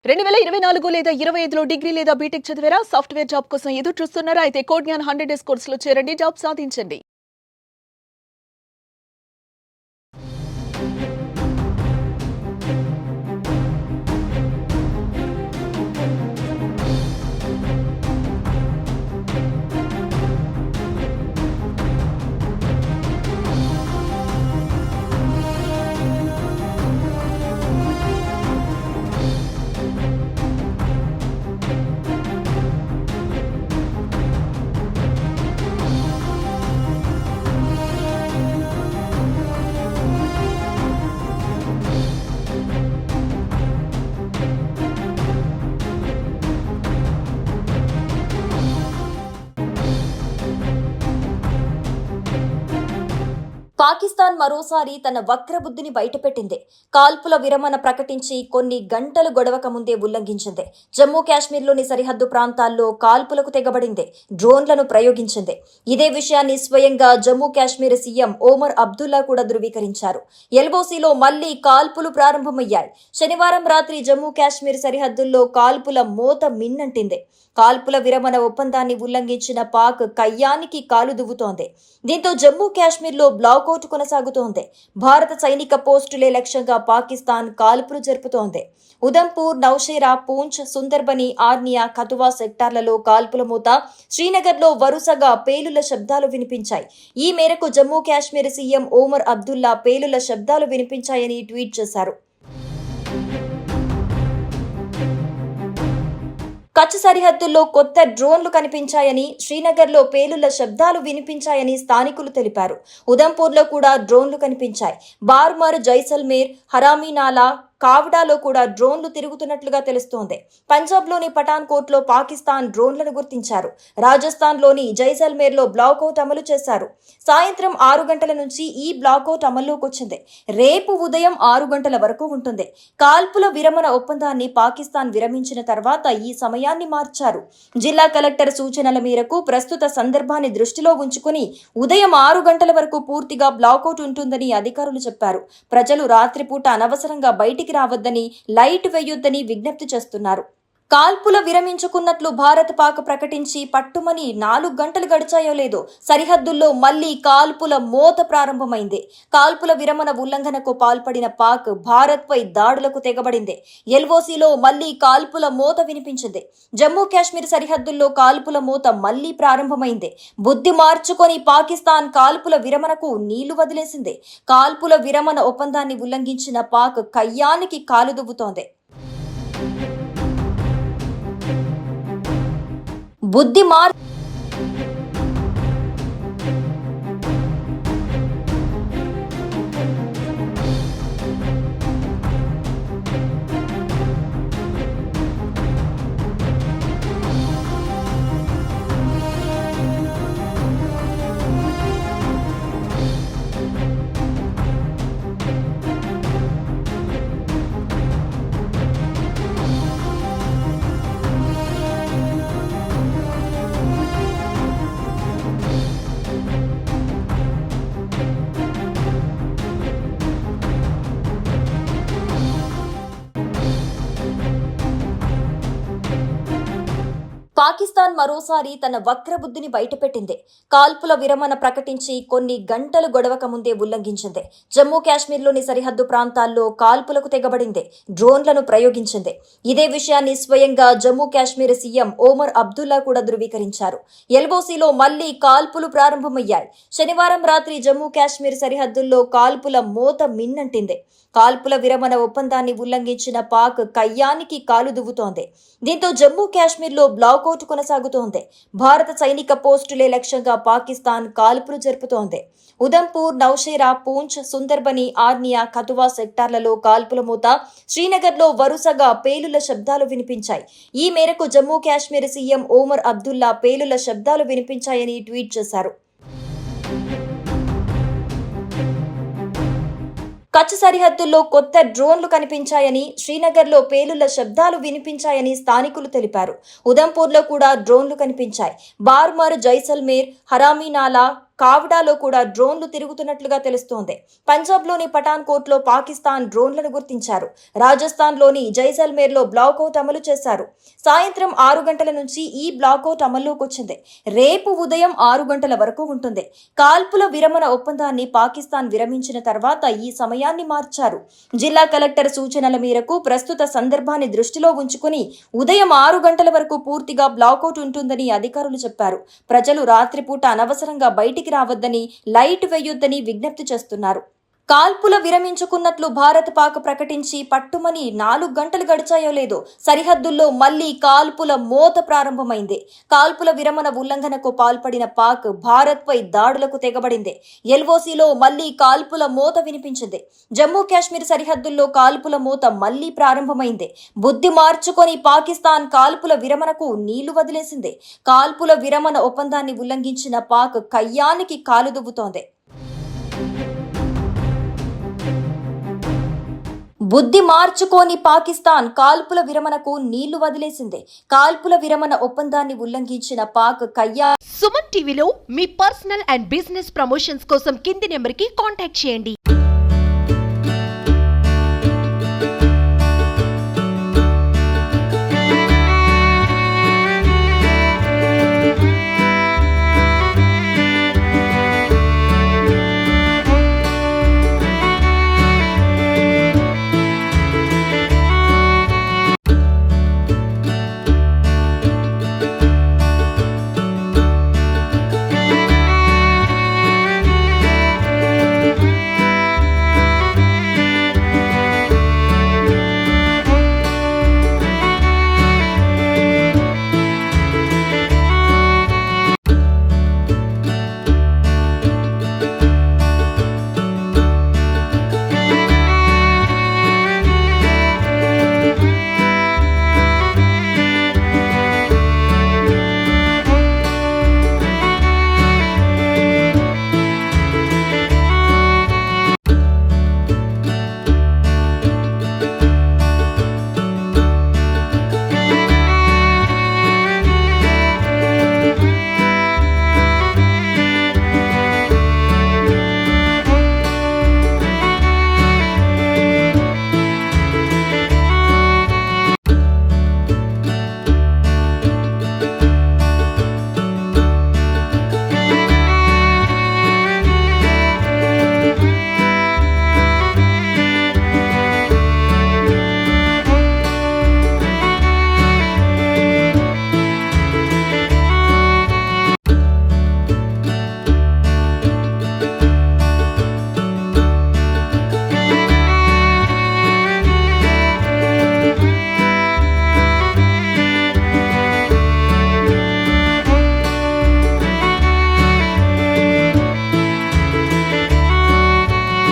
2024 లేదా 25లో డిగ్రీ లేదా బీటెక్ చదివారా? సాఫ్ట్‌వేర్ జాబ్ కోసం ఎదురు చూస్తున్నారా? అయితే కోడ్ జ్ఞాన్ 100 డేస్ కోర్సులో చేరండి, జాబ్ సాధించండి. పాకిస్తాన్ మరోసారి తన వక్రబుద్ధిని బయటపెట్టింది. కాల్పుల విరమణ ప్రకటించి కొన్ని గంటలు గొడవక ముందే ఉల్లంఘించింది. జమ్మూ కాశ్మీర్లోని సరిహద్దు ప్రాంతాల్లో కాల్పులకు తెగబడింది. డ్రోన్లను ప్రయోగించింది. ఇదే విషయాన్ని స్వయంగా జమ్మూ కాశ్మీర్ సీఎం ఒమర్ అబ్దుల్లా కూడా ధృవీకరించారు. ఎల్ఓసీలో మళ్లీ కాల్పులు ప్రారంభమయ్యాయి. శనివారం రాత్రి జమ్మూ కాశ్మీర్ సరిహద్దుల్లో కాల్పుల మోత మిన్నంటింది. కాల్పుల విరమణ ఒప్పందాన్ని ఉల్లంఘించిన పాక్ కయ్యానికి కాలు దువ్వుతోంది. దీంతో జమ్మూ కాశ్మీర్లో బ్లాకౌట్ కొనసాగుతోంది. భారత సైనిక పోస్టులే లక్ష్యంగా పాకిస్తాన్ కాల్పులు జరుపుతోంది. ఉదంపూర్, నౌషేరా, పూంచ్, సుందర్బని, ఆర్నియా, కతువా సెక్టార్లలో కాల్పుల మూత. శ్రీనగర్లో వరుసగా పేలుళ్ల శబ్దాలు వినిపించాయి. ఈ మేరకు జమ్మూ కాశ్మీర్ సీఎం ఒమర్ అబ్దుల్లా పేలుళ్ల శబ్దాలు వినిపించాయని ట్వీట్ చేశారు. కచ్ సరిహద్దుల్లో కొత్త డ్రోన్లు కనిపించాయని, శ్రీనగర్లో పేలుళ్ల శబ్దాలు వినిపించాయని స్థానికులు తెలిపారు. ఉదంపూర్లో కూడా డ్రోన్లు కనిపించాయి. బార్మర్, జైసల్మేర్, హరామీనాలా, కావడాలో కూడా డ్రోన్లు తిరుగుతున్నట్లుగా తెలుస్తోంది. పంజాబ్లోని పఠాన్కోట్లో పాకిస్తాన్ డ్రోన్లను గుర్తించారు. రాజస్థాన్లోని జైసల్మేర్లో బ్లాకౌట్ అమలు చేశారు. సాయంత్రం 6 గంటల నుంచి ఈ బ్లాకౌట్ అమల్లోకి వచ్చింది. రేపు ఉదయం 6 గంటల వరకు ఉంటుంది. కాల్పుల విరమణ ఒప్పందాన్ని పాకిస్తాన్ విరమించిన తర్వాత ఈ సమయాన్ని మార్చారు. జిల్లా కలెక్టర్ సూచనల మేరకు ప్రస్తుత సందర్భాన్ని దృష్టిలో ఉంచుకుని ఉదయం 6 గంటల వరకు పూర్తిగా బ్లాకౌట్ ఉంటుందని అధికారులు చెప్పారు. ప్రజలు రాత్రిపూట అనవసరంగా బయటికి రావద్దని, లైట్ వేయొద్దని విజ్ఞప్తి చేస్తున్నారు. కాల్పుల విరమించుకున్నట్లు భారత్ పాక్ ప్రకటించి పట్టుమని 4 గంటలు గడిచాయో లేదో సరిహద్దుల్లో మళ్లీ కాల్పుల మోత ప్రారంభమైంది. కాల్పుల విరమణ ఉల్లంఘనకు పాల్పడిన పాక్ భారత్పై దాడులకు తెగబడింది. ఎల్ఓసీలో మళ్లీ కాల్పుల మోత వినిపించింది. జమ్మూ కాశ్మీర్ సరిహద్దుల్లో కాల్పుల మోత మళ్లీ ప్రారంభమైంది. బుద్ధి మార్చుకొని పాకిస్తాన్ కాల్పుల విరమణకు నీళ్లు వదిలేసింది. కాల్పుల విరమణ ఒప్పందాన్ని ఉల్లంఘించిన పాక్ కయ్యానికి కాలు దువ్వుతోంది. బుద్ధి మార్ పాకిస్తాన్ మరోసారి తన వక్రబుద్ధిని బయటపెట్టింది. కాల్పుల విరమణ ప్రకటించి కొన్ని గంటలు గొడవక ముందే ఉల్లంఘించింది. జమ్మూ కాశ్మీర్లోని సరిహద్దు ప్రాంతాల్లో కాల్పులకు తెగబడింది. డ్రోన్లను ప్రయోగించింది. ఇదే విషయాన్ని స్వయంగా జమ్మూ కాశ్మీర్ సీఎం ఒమర్ అబ్దుల్లా కూడా ధృవీకరించారు. ఎల్ఓసీలో మళ్లీ కాల్పులు ప్రారంభమయ్యాయి. శనివారం రాత్రి జమ్మూ కాశ్మీర్ సరిహద్దుల్లో కాల్పుల మోత మిన్నంటింది. కాల్పుల విరమణ ఒప్పందాన్ని ఉల్లంఘించిన పాక్ కయ్యానికి కాలు దువ్వుతోంది. దీంతో జమ్మూ కాశ్మీర్లో బ్లాకౌట్ కొనసాగుతోంది. భారత సైనిక పోస్టులే లక్ష్యంగా పాకిస్తాన్ కాల్పులు జరుపుతోంది. ఉదంపూర్, నౌషేరా, పూంచ్, సుందర్బని, ఆర్నియా, కతువా సెక్టార్లలో కాల్పుల మూత. శ్రీనగర్లో వరుసగా పేలుళ్ల శబ్దాలు వినిపించాయి. ఈ మేరకు జమ్మూ కాశ్మీర్ సీఎం ఒమర్ అబ్దుల్లా పేలుళ్ల శబ్దాలు వినిపించాయని ట్వీట్ చేశారు. కచ్ సరిహద్దుల్లో కొత్త డ్రోన్లు కనిపించాయని, శ్రీనగర్లో పేలుళ్ల శబ్దాలు వినిపించాయని స్థానికులు తెలిపారు. ఉదంపూర్లో కూడా డ్రోన్లు కనిపించాయి. బార్మర్, జైసల్మేర్, హరామీనాలా, కావడాలో కూడా డ్రోన్లు తిరుగుతున్నట్లుగా తెలుస్తోంది. పంజాబ్లోని పఠాన్కోట్లో పాకిస్తాన్ డ్రోన్లను గుర్తించారు. రాజస్థాన్లోని జైసల్మేర్లో బ్లాకౌట్ అమలు చేశారు. సాయంత్రం 6 గంటల నుంచి ఈ బ్లాకౌట్ అమల్లోకి వచ్చింది. రేపు ఉదయం 6 గంటల వరకు ఉంటుంది. కాల్పుల విరమణ ఒప్పందాన్ని పాకిస్తాన్ విరమించిన తర్వాత ఈ సమయాన్ని మార్చారు. జిల్లా కలెక్టర్ సూచనల మేరకు ప్రస్తుత సందర్భాన్ని దృష్టిలో ఉంచుకుని ఉదయం 6 గంటల వరకు పూర్తిగా బ్లాకౌట్ ఉంటుందని అధికారులు చెప్పారు. ప్రజలు రాత్రిపూట అనవసరంగా బయటికి రావద్దని, లైట్ వేయొద్దని విజ్ఞప్తి చేస్తున్నారు. కాల్పుల విరమించుకున్నట్లు భారత్ పాక్ ప్రకటించి పట్టుమని 4 గంటలు గడిచాయో లేదో సరిహద్దుల్లో మళ్లీ కాల్పుల మోత ప్రారంభమైంది. కాల్పుల విరమణ ఉల్లంఘనకు పాల్పడిన పాక్ భారత్ పై దాడులకు తెగబడింది. ఎల్ఓసిలో మళ్లీ కాల్పుల మోత వినిపించింది. జమ్మూ కాశ్మీర్ సరిహద్దుల్లో కాల్పుల మోత మళ్లీ ప్రారంభమైంది. బుద్ధి మార్చుకొని పాకిస్తాన్ కాల్పుల విరమణకు నీళ్లు వదిలేసింది. కాల్పుల విరమణ ఒప్పందాన్ని ఉల్లంఘించిన పాక్ కయ్యానికి కాలు దువ్వుతోంది. బుద్ధి మార్చుకోని పాకిస్తాన్ కాల్పుల విరమణకు నీళ్లు వదిలేసింది. కాల్పుల విరమణ ఒప్పందాన్ని ఉల్లంఘించిన పాక్ కయ్యా. సుమన్ టీవీలో మీ పర్సనల్ అండ్ బిజినెస్ ప్రమోషన్స్ కోసం కింది నెంబర్కి కాంటాక్ట్ చేయండి.